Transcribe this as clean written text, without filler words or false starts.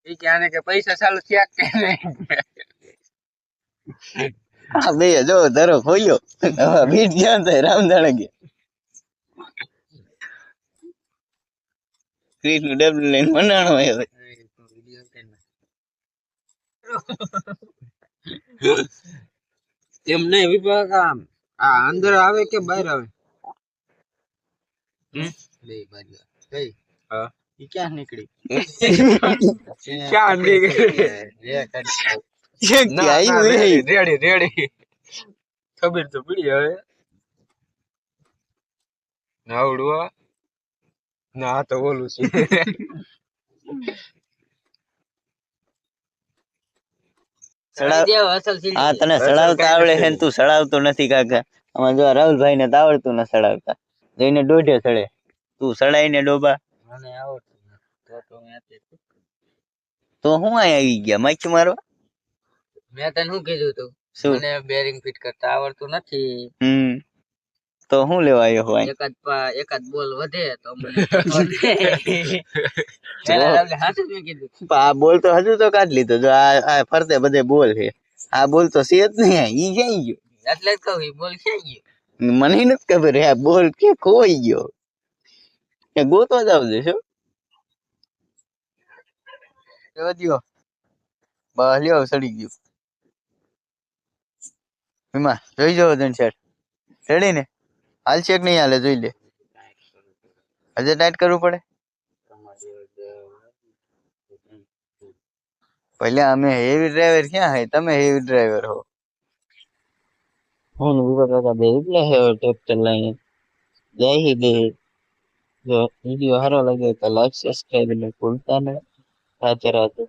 એ કે આને કે પૈસા ચાલુ થયા કે નહીં. હા બે જો ધરો ખોયો હવે બીટ જ્યાં થાય રામદાણા ગયા ક્રિસ નું ડબલ લઈને મંડાણો હોય હવે એમ નહીં વિભાગ આ અંદર આવે કે બહાર આવે બે બાજુ કઈ હા ઈ ક્યાં નીકળી ક્યાં નીકળી રેડી રેડી ખબર તો પડી હવે નાવડું ના તો ઓલું છે હા તને સડાવતા આવડે છે ને તું સડાવતો નથી કાકા આમાં જો રાહુલભાઈ ને તો આવડતું ન સડાવતા જોઈને દોઢે સડે તું સડાઈને ડોબા મને આવડતું તો હું અહીં આવી ગયા માછ મારવા મેં તને શું કીધું તું મને બેરિંગ ફિટ કરતા આવડતું નથી તો હું લેવા આવ્યો હોય એકાદ બોલ વધે તો મને આ બોલ તો હજુ તો કાઢ લીધો જો આ ફરતે બધે બોલ છે આ બોલ તો છે જ નહીં ઈ ક્યાં ગયો એટલે જ કહું ઈ બોલ ક્યાં ગયો મને નથી ખબર આ બોલ કે ખોઈ ગયો એ ગોતવા જ આવજે શું દયો બસ લ્યો સડી ગયું એમાં જોઈ જાવ ધનસર રેડી ને હાલ છે કે નહીં હાલે જોઈ લે હજે ટાઈટ કરવું પડે પહેલા અમે હેવી ડ્રાઈવર ક્યાં હે તમે હેવી ડ્રાઈવર હો હું વિભાગ કાકા બે એટલે હે ટ્રેક્ટર લઈને જઈ દે જો વિડીયો સારો લાગે તો લાઈક સબસ્ક્રાઇબ એટલે ભૂલતા નહીં રાતે રાતે